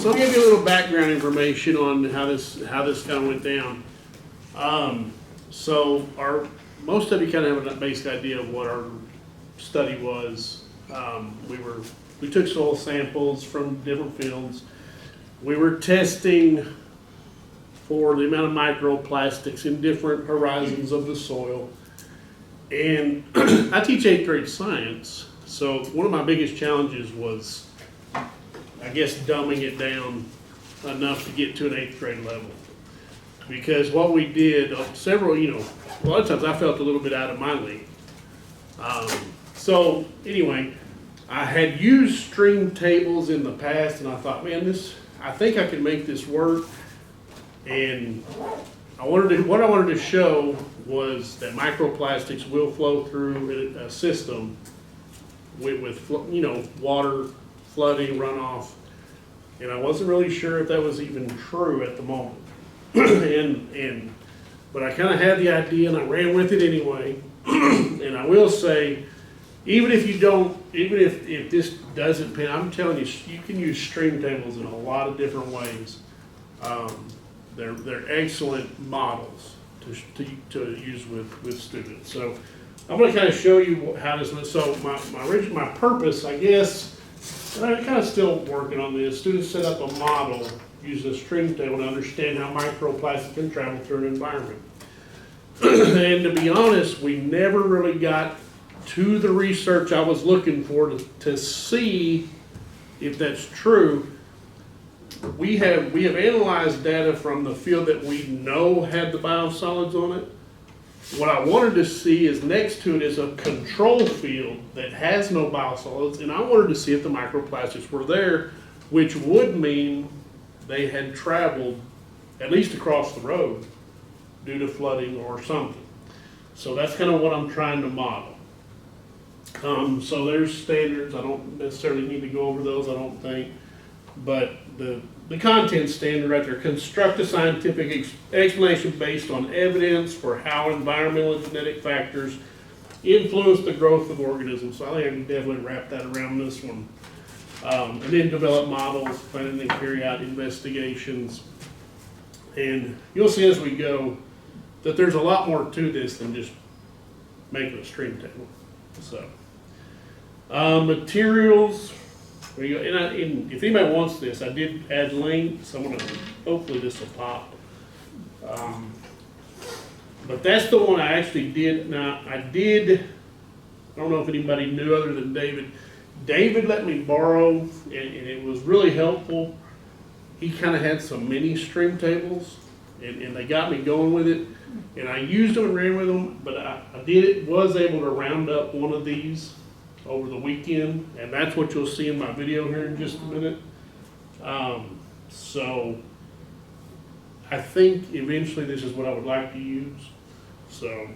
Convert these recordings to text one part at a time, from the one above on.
So I'll give you a little background information on how this kind of went down. So most of you kind of have a basic idea of what our study was. We took soil samples from different fields. We were testing for the amount of microplastics in different horizons of the soil. And I teach 8th grade science, so one of my biggest challenges was, I guess, dumbing it down enough to get to an 8th grade level. Because what we did, a lot of times I felt a little bit out of my league. So anyway, I had used stream tables in the past, and I thought, man, I think I can make this work. And what I wanted to show was that microplastics will flow through a system with water, flooding, runoff. And I wasn't really sure if that was even true at the moment. But I kind of had the idea and I ran with it anyway. And I will say, even if this doesn't pan, I'm telling you, you can use stream tables in a lot of different ways. They're excellent models to use with students. So I'm going to kind of show you how this went. So my purpose, I guess, and I'm kind of still working on this. Students set up a model using a stream table to understand how microplastics can travel through an environment. And to be honest, we never really got to the research I was looking for to see if that's true. We have analyzed data from the field that we know had the biosolids on it. What I wanted to see is next to it is a control field that has no biosolids, and I wanted to see if the microplastics were there, which would mean they had traveled at least across the road due to flooding or something. So that's kind of what I'm trying to model. So there's standards. I don't necessarily need to go over those, I don't think. But the content standard right there: construct a scientific explanation based on evidence for how environmental and genetic factors influence the growth of organisms. So I think I can definitely wrap that around this one. And then develop models, plan and carry out investigations. And you'll see as we go that there's a lot more to this than just making a stream table. So materials. And if anybody wants this, I did add links. Hopefully this will pop. But that's the one I actually did. Now I don't know if anybody knew other than David. David let me borrow, and it was really helpful. He kind of had some mini stream tables, and they got me going with it. And I used them and ran with them, but I was able to round up one of these over the weekend, and that's what you'll see in my video here in just a minute. So I think eventually this is what I would like to use. So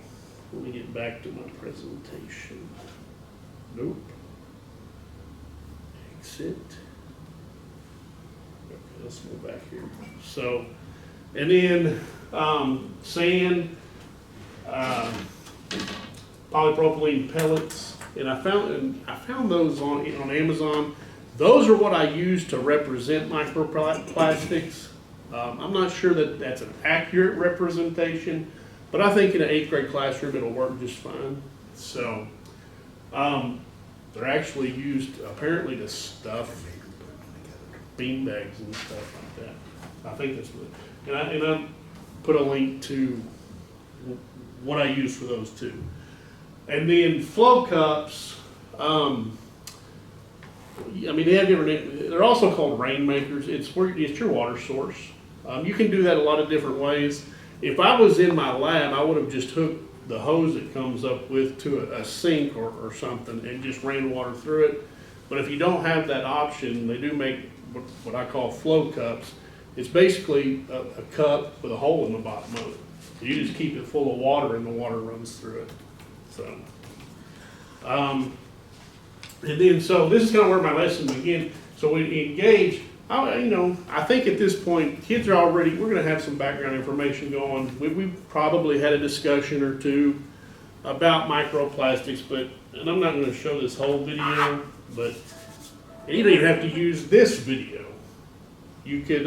let me get back to my presentation. Nope. Exit. Okay, let's go back here. So, and then sand, polypropylene pellets. And I found those on Amazon. Those are what I use to represent microplastics. I'm not sure that that's an accurate representation, but I think in an 8th grade classroom it'll work just fine. So they're actually used apparently to stuff bean bags and stuff like that. I think that's what. And I put a link to what I use for those too. And then flow cups, they have different, they're also called rainmakers. It's your water source. You can do that a lot of different ways. If I was in my lab, I would have just hooked the hose that comes up with to a sink or something and just ran water through it. But if you don't have that option, they do make what I call flow cups. It's basically a cup with a hole in the bottom of it. You just keep it full of water and the water runs through it. So, and then so this is kind of where my lesson began. So we engage. I think at this point, kids are already. We're going to have some background information going. We probably had a discussion or two about microplastics, and I'm not going to show this whole video, but you don't even have to use this video you could,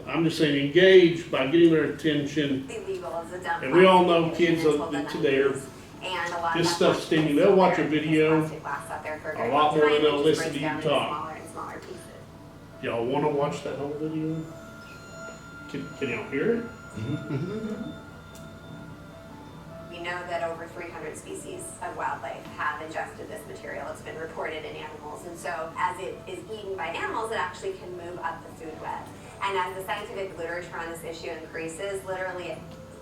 I'm just saying, engage by getting their attention. Illegal as a dump. And we all know kids Until the today are, 90s. And a lot this of stuff's that stinging. plastic They'll watch a is video plastic lasts out there for a very lot long more than time, they'll it just listen breaks to you down into talk. smaller and smaller pieces. Y'all wanna watch that whole video? Can y'all hear it? We know that over 300 species of wildlife have ingested this material. It's been reported in animals. And so as it is eaten by animals, it actually can move up the food web. And as the scientific literature on this issue increases, literally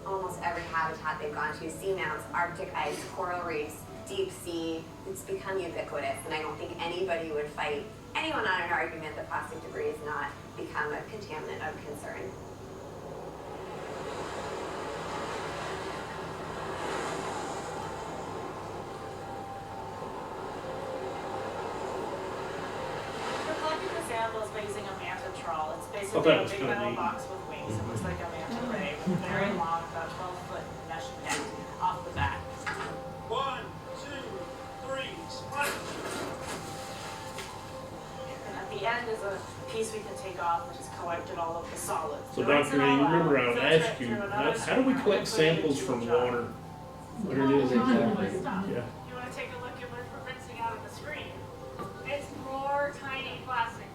almost every habitat they've gone to, seamounts, Arctic ice, coral reefs, deep sea, it's become ubiquitous. And I don't think anybody would fight anyone on an argument that plastic debris has not become a contaminant of concern. We're collecting the samples by using a manta trawl. It's Oh, basically that a was big kinda metal neat. box with wings. It looks like a manta ray, with a very long, about 12-foot mesh net off the back. 1, 2, 3, sprint. And at the end is a piece we can take off, which is collected all of the solids. So We rinse Dr. it Ray, all you out, remember I would filter it ask you, through another how do we screener, collect and put it samples into from a jar. water? What it is exactly? Stop. Yeah. You want to take a look at what we're rinsing out of the screen? It's more tiny plastic.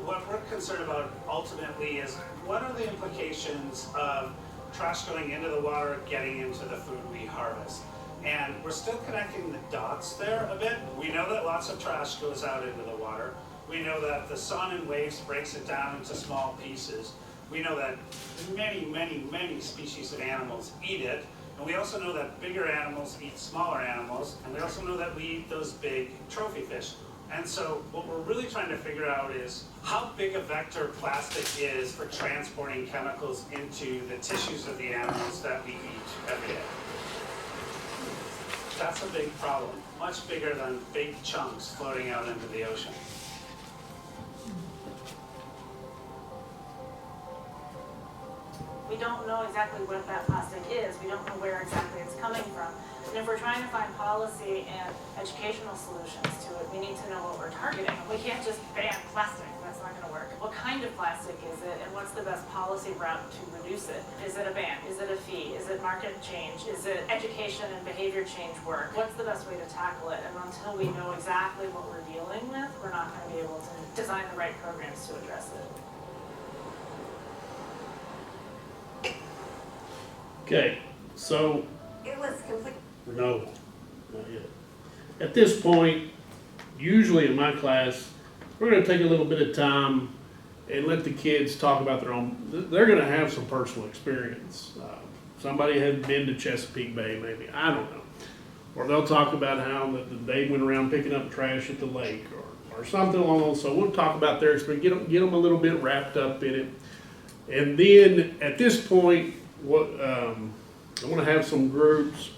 What we're concerned about ultimately is what are the implications of trash going into the water, getting into the food we harvest? And we're still connecting the dots there a bit. We know that lots of trash goes out into the water. We know that the sun and waves breaks it down into small pieces. We know that many species of animals eat it. And we also know that bigger animals eat smaller animals. And we also know that we eat those big trophy fish. And so what we're really trying to figure out is how big a vector plastic is for transporting chemicals into the tissues of the animals that we eat every day. That's a big problem, much bigger than big chunks floating out into the ocean. We don't know exactly what that plastic is. We don't know where exactly it's coming from. And if we're trying to find policy and educational solutions to it, we need to know what we're targeting. We can't just ban plastic. That's not going to work. What kind of plastic is it, and what's the best policy route to reduce it? Is it a ban? Is it a fee? Is it market change? Is it education and behavior change work? What's the best way to tackle it? And until we know exactly what we're dealing with, we're not going to be able to design the right programs to address it. Okay, so, It was complete. no, not yet. At this point, usually in my class, we're gonna take a little bit of time and let the kids talk about their own, they're gonna have some personal experience. Somebody had been to Chesapeake Bay maybe, I don't know. Or they'll talk about how they went around picking up trash at the lake or something along those, so we'll talk about their experience, get them a little bit wrapped up in it. And then, at this point, I want to have some groups,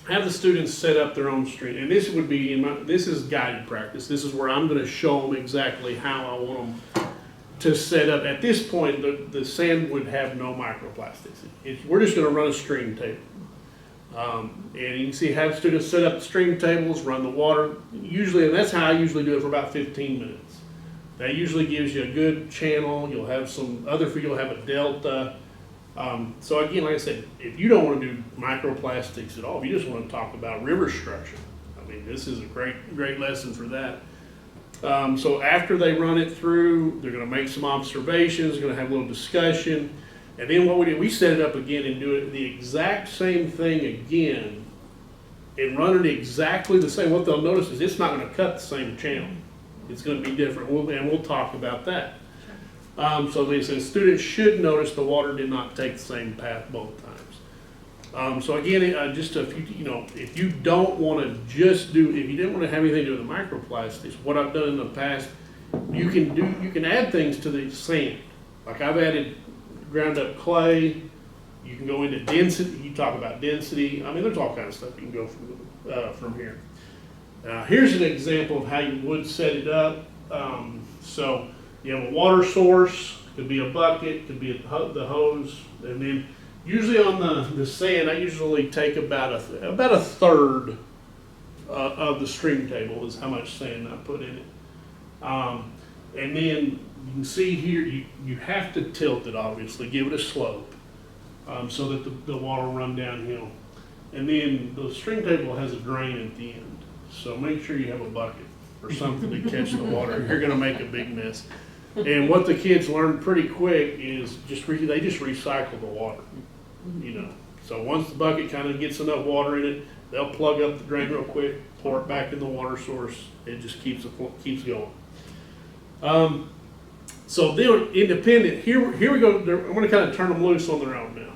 have the students set up their own stream, and this would be this is guided practice. This is where I'm going to show them exactly how I want them to set up. At this point, the sand would have no microplastics. We're just going to run a stream table, and you can see have students set up the stream tables, run the water. Usually, and that's how I usually do it for about 15 minutes. That usually gives you a good channel. You'll have some other food. You'll have a delta. So again, like I said, if you don't want to do microplastics at all, if you just want to talk about river structure, I mean, this is a great lesson for that. So after they run it through, they're going to make some observations, going to have a little discussion, and then what we do, we set it up again and do it the exact same thing again, and run it exactly the same. What they'll notice is it's not going to cut the same channel. It's going to be different, and we'll talk about that. So they say students should notice the water did not take the same path both times. So again, just if you don't want to just do, if you didn't want to have anything to do with the microplastics, what I've done in the past, you can add things to the sand. Like I've added ground up clay. You can go into density. You talk about density. I mean, there's all kinds of stuff you can go from here. Here's an example of how you would set it up. So you have a water source, could be a bucket, could be the hose, and then usually on the sand, I usually take about a third of the stream table is how much sand I put in it. And then you can see here, you have to tilt it, obviously, give it a slope, so that the water will run downhill. And then the stream table has a drain at the end. So make sure you have a bucket or something to catch the water. You're gonna make a big mess. And what the kids learn pretty quick is they just recycle the water, you know. So once the bucket kind of gets enough water in it, they'll plug up the drain real quick, pour it back in the water source. It just keeps going. So they're independent. Here we go. I'm going to kind of turn them loose on their own now.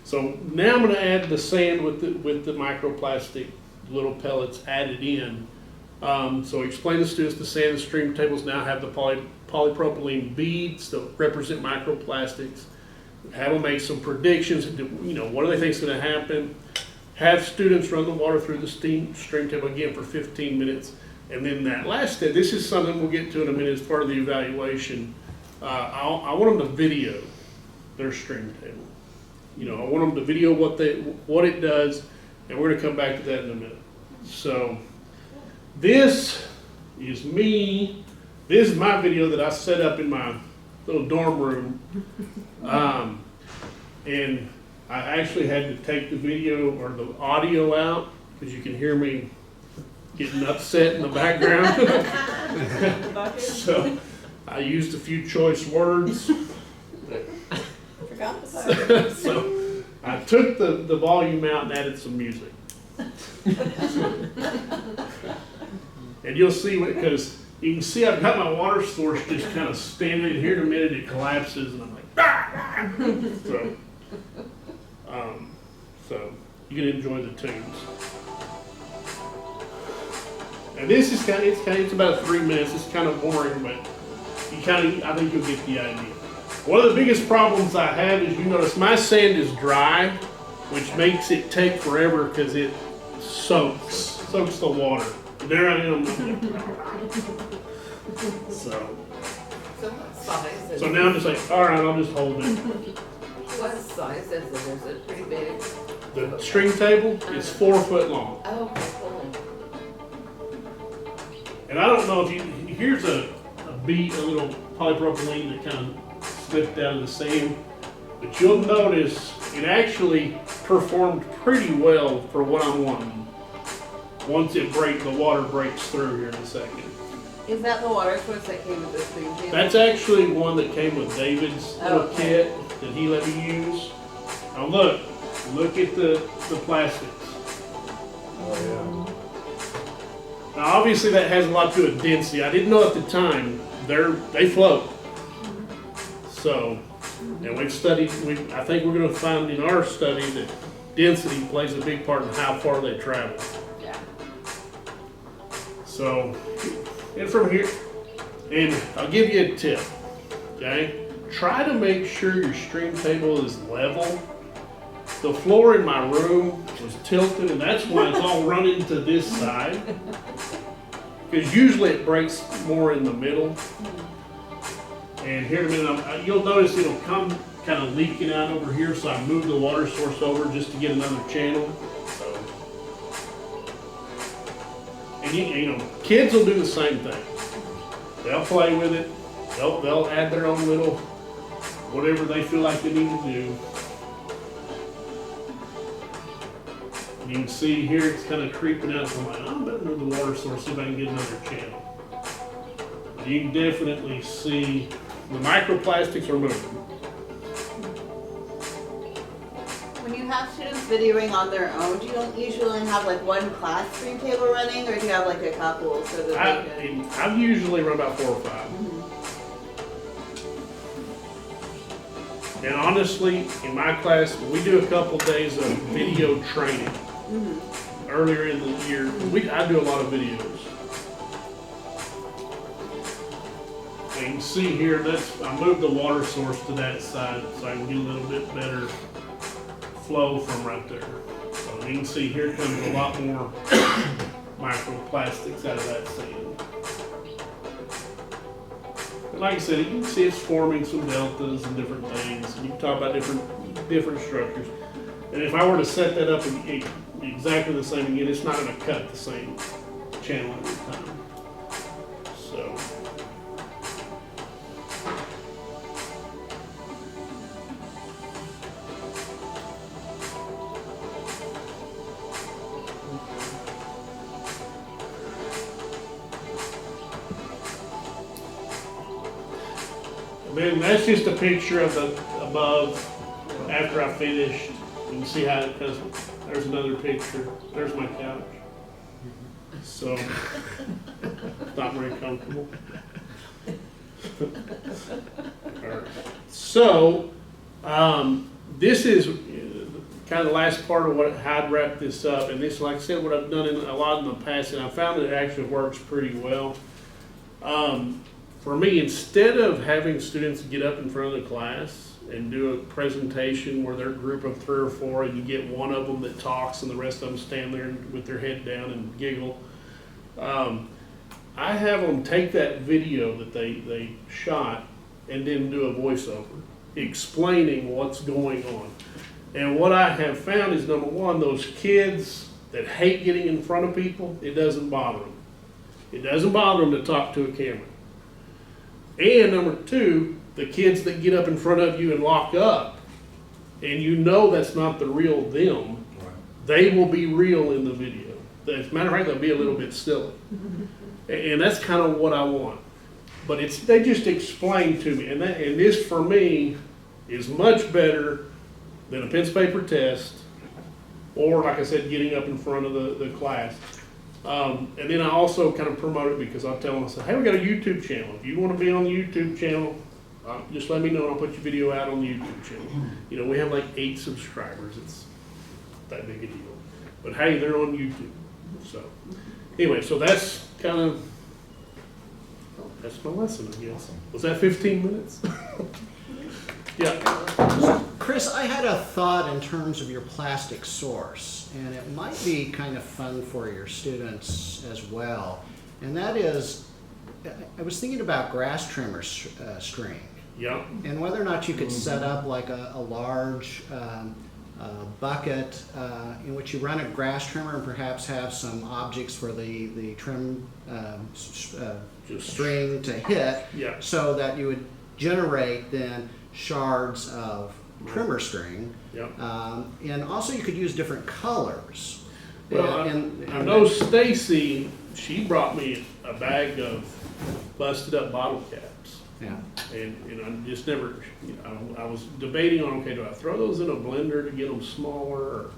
So now I'm going to add the sand with the microplastic little pellets added in. So explain to students the sand and stream tables now have the polypropylene beads that represent microplastics. Have them make some predictions. You know, what do they think is going to happen? Have students run the water through the stream table again for 15 minutes. And then that last step, this is something we'll get to in a minute as part of the evaluation. I want them to video their stream table. You know, I want them to video what it does, and we're going to come back to that in a minute. So this is me. This is my video that I set up in my little dorm room. And I actually had to take the video or the audio out because you can hear me getting upset in the background. So I used a few choice words. Forgot the song. So I took the volume out and added some music. And you'll see because you can see I've got my water source just kind of standing here. In a minute it collapses and I'm like, ah! So you can enjoy the tunes. And this is it's about 3 minutes. It's kind of boring, but I think you'll get the idea. One of the biggest problems I have is, you notice my sand is dry, which makes it take forever because it soaks the water. There I am. So now I'm just like, all right, I'll just hold it. What size is it? Is it pretty big? The stream table is 4 foot long. Oh, cool. And I don't know if here's a little polypropylene that kind of slipped out of the sand, but you'll notice it actually performed pretty well for what I'm wanting. Once the water breaks through here in a second. Is that the water source that came with the stream table? That's actually one that came with David's little kit that he let me use. Now look at the plastics. Oh Now obviously that has a lot to do with density. I didn't know at the time, they float. So, and we've studied, I think we're going to find in our study that density plays a big part in how far they travel. Yeah. So, and from here, and I'll give you a tip, okay? Try to make sure your stream table is level. The floor in my room was tilted, and that's why it's all running to this side. Because usually it breaks more in the middle. And here in a minute, you'll notice it'll come kind of leaking out over here, so I moved the water source over just to get another channel. So, and you know, kids will do the same thing. They'll play with it. They'll add their own little whatever they feel like they need to do. And you can see here it's kind of creeping out. So I'm like, I better move the water source, see if I can get another channel. But you can definitely see the microplastics are moving. When you have students videoing on their own, do you usually have like one class stream table running, or do you have like a couple so that they can? I've usually run about 4 or 5. And honestly, in my class, we do a couple days of video training. Earlier in the year, I do a lot of videos. And you can see here, I moved the water source to that side so I can get a little bit better flow from right there. So you can see here comes a lot more microplastics out of that sand. And like I said, you can see it's forming some deltas and different things. And you can talk about different structures. And if I were to set that up exactly the same again, it's not going to cut the same channel every time. So, Then that's just a picture of the above after I finished. You can see how it does. There's another picture. There's my couch. So, not very comfortable. Alright. So, this is kind of the last part of how I'd wrap this up. And this, like I said, what I've done a lot in the past, and I found that it actually works pretty well. For me, instead of having students get up in front of the class and do a presentation where they're a group of 3 or 4 and you get one of them that talks and the rest of them stand there with their head down and giggle, I have them take that video that they shot and then do a voiceover explaining what's going on. And what I have found is, number one, those kids that hate getting in front of people, it doesn't bother them. It doesn't bother them to talk to a camera. And number two, the kids that get up in front of you and lock up, and you know that's not the real them, they will be real in the video. As a matter of fact, they'll be a little bit silly. And that's kind of what I want. But they just explain to me, and this for me is much better than a pencil paper test, or like I said, getting up in front of the class. And then I also kind of promote it because I'll tell them, I say, hey, we got a YouTube channel. If you want to be on the YouTube channel, just let me know and I'll put your video out on the YouTube channel. You know, we have like 8 subscribers. It's that big a deal. But hey, they're on YouTube. So anyway, so that's kind of, that's my lesson, I guess. Was that 15 minutes? Yeah. Chris, I had a thought in terms of your plastic source, and it might be kind of fun for your students as well. And that is, I was thinking about grass trimmer string. Yeah. And whether or not you could set up like a large bucket in which you run a grass trimmer and perhaps have some objects for the trim string to hit, Yeah. so that you would generate then shards of trimmer string. Yep. And also you could use different colors. Well, I know Stacy, she brought me a bag of busted up bottle caps. Yeah. And I just never, I was debating on, okay, do I throw those in a blender to get them smaller? Or,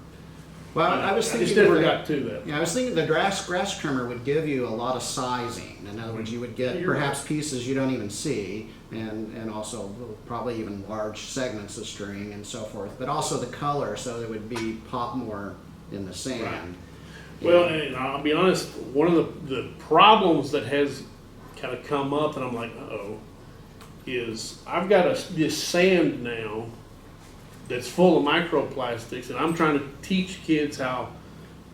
Well, I was thinking just never that got to that. Yeah, I was thinking the grass trimmer would give you a lot of sizing. In other words, you would get You're perhaps right. pieces you don't even see, and also probably even large segments of string and so forth. But also the color, so it would be pop more in the sand. Right. Well, and I'll be honest, one of the problems that has kind of come up, and I'm like, uh-oh, is I've got this sand now that's full of microplastics, and I'm trying to teach kids how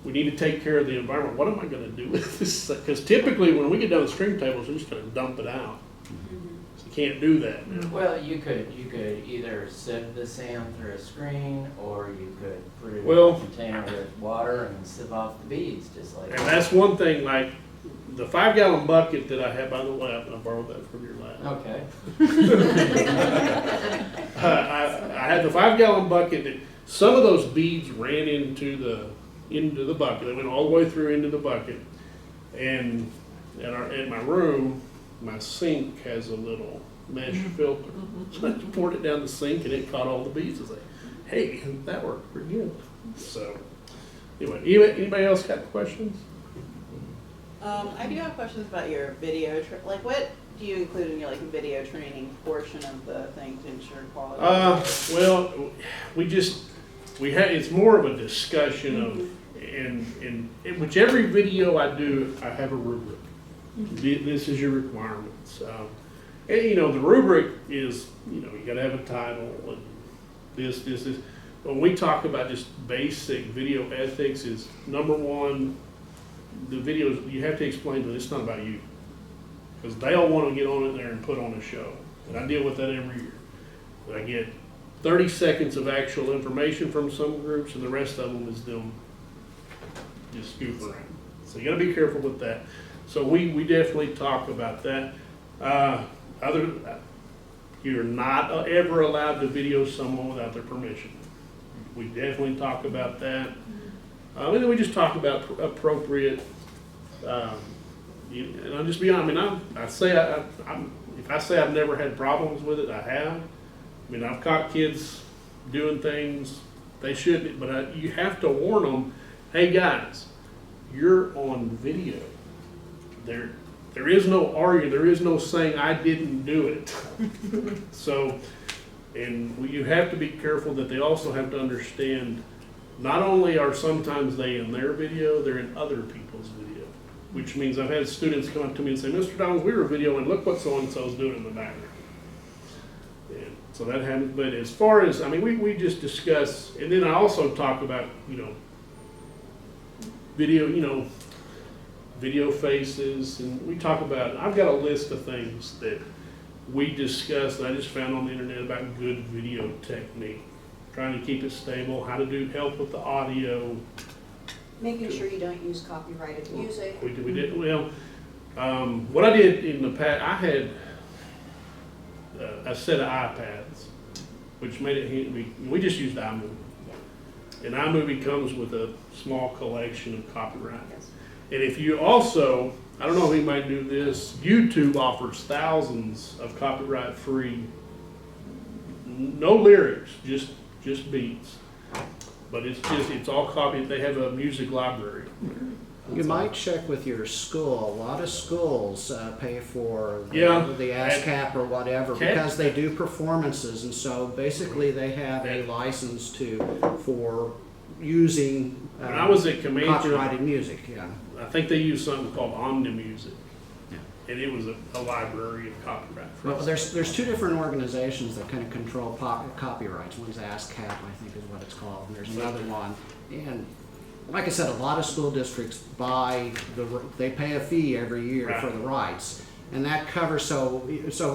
we need to take care of the environment. What am I going to do with this? Because typically when we get down the string tables, we're just going to dump it out. So you can't do that now. Well, you could either sieve the sand through a screen, or you could put it Well- in a container with water and sieve off the beads, just like And that's one thing, like the 5-gallon bucket that I have, by the way, I borrowed that from your lab. Okay. I had the 5-gallon bucket that some of those beads ran into the bucket. They went all the way through into the bucket. And in my room, my sink has a little mesh filter. So I poured it down the sink and it caught all the beads. I was like, hey, that worked pretty good. So anyway, anybody else got questions? I do have questions about your video. Like, what do you include in your video training portion of the thing to ensure quality? Well, it's more of a discussion of, and which every video I do, I have a rubric. This is your requirements. And the rubric is, you gotta have a title and this. When we talk about just basic video ethics, is number one, the videos, you have to explain to them it's not about you. Because they'll want to get on it there and put on a show. And I deal with that every year. But I get 30 seconds of actual information from some groups, and the rest of them is them just scoop around. So you got to be careful with that. So we definitely talk about that. You're not ever allowed to video someone without their permission. We definitely talk about that. And then we just talk about appropriate, and I'll just be honest, I say if I say I've never had problems with it, I have. I mean, I've caught kids doing things they shouldn't, but you have to warn them, hey guys, you're on video. There is no arguing, there is no saying I didn't do it. So, and you have to be careful that they also have to understand, not only are sometimes they in their video, they're in other people's video. Which means I've had students come up to me and say, Mr. Downs, we were videoing, look what so-and-so's doing in the background. And so that happens, but as far as, I mean, we just discuss, and then I also talk about, video, video faces, and we talk about, I've got a list of things that we discussed that I just found on the internet about good video technique. Trying to keep it stable, how to help with the audio. Making sure you don't use copyrighted music. We did, well, what I did in the past, I had a set of iPads, which made it handy. We just used iMovie. And iMovie comes with a small collection of copyright. And if you also, I don't know if anybody knew this, YouTube offers thousands of copyright-free, no lyrics, just beats. But it's all copied. They have a music library. You might check with your school. A lot of schools pay for the ASCAP or whatever because they do performances, and so basically they have a license for using when I was at Comanche, copyrighted music. Yeah, I think they used something called OmniMusic, and it was a library of copyright. Well, there's two different organizations that kind of control copyrights. One's ASCAP, I think is what it's called, and there's another one. And like I said, a lot of school districts they pay a fee every year for the rights, and that covers so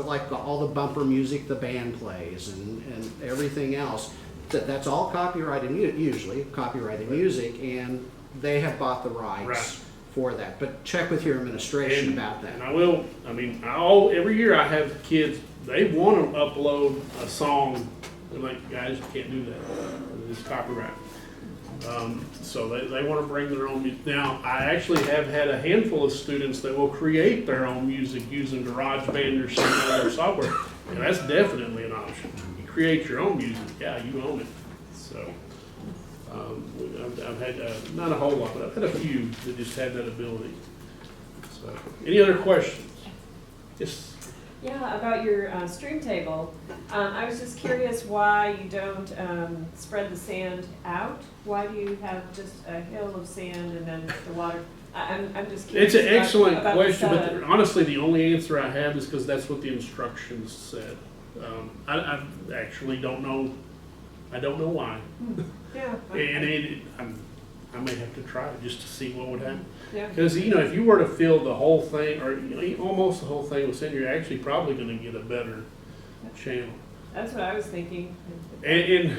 like all the bumper music the band plays and everything else. That's all copyrighted, usually copyrighted music, and they have bought the rights for that. But check with your administration about that. And I will. I mean, every year I have kids. They want to upload a song. They're like, guys, you can't do that. It's copyright. So they want to bring their own music. Now, I actually have had a handful of students that will create their own music using GarageBand or some other software, and that's definitely an option. You create your own music, yeah, you own it. So I've had not a whole lot, but I've had a few that just had that ability. So, any other questions? Yes. Yeah, about your stream table. I was just curious why you don't spread the sand out. Why do you have just a hill of sand and then the water? I'm just curious. It's an excellent about question, but honestly, the only answer I have is because that's what the instructions said. I actually don't know. I don't know why. Yeah. And I may have to try it just to see what would happen. Yeah. Because if you were to fill the whole thing, or almost the whole thing with sand, you're actually probably going to get a better channel. That's what I was thinking. And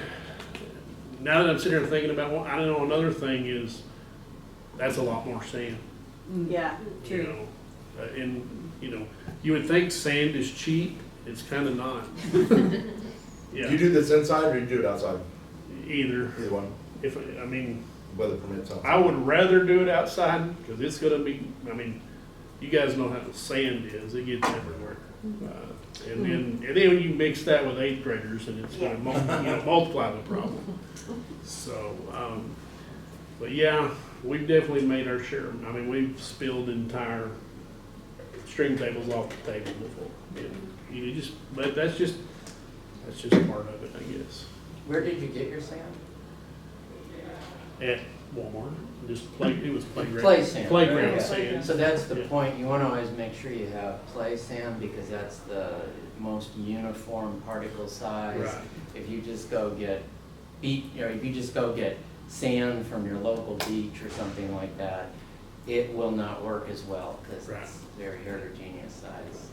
now that I'm sitting here thinking about I don't know, another thing is that's a lot more sand. Yeah, true. You would think sand is cheap. It's kind of not. Yeah. Do you do this inside or do you do it outside? Either one. Weather permits outside. I would rather do it outside because it's going to be. You guys know how the sand is; it gets everywhere. And then when you mix that with 8th graders, and it's going to multiply the problem. So, but yeah, we've definitely made our share. We've spilled entire string tables off the table before. But that's just part of it, I guess. Where did you get your sand? At Walmart, it was playground. Play sand. Playground Yeah. sand. So that's the point. You want to always make sure you have play sand because that's the most uniform particle size. Right. If you just go get sand from your local beach or something like that, it will not work as well because it's very heterogeneous size.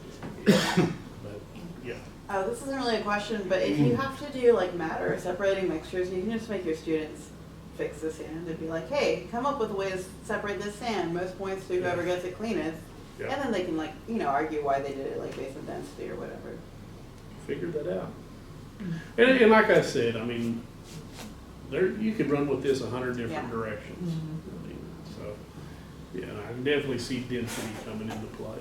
But yeah. Oh, this isn't really a question, but if you have to do like matter or separating mixtures, you can just make your students fix the sand and be like, hey, come up with ways to separate this sand. Most points to whoever gets it cleanest. Yeah. And then they can argue why they did it like based on density or whatever. Figure that out. And like I said, you could run with this 100 different directions. So, yeah, I can definitely see density coming into play.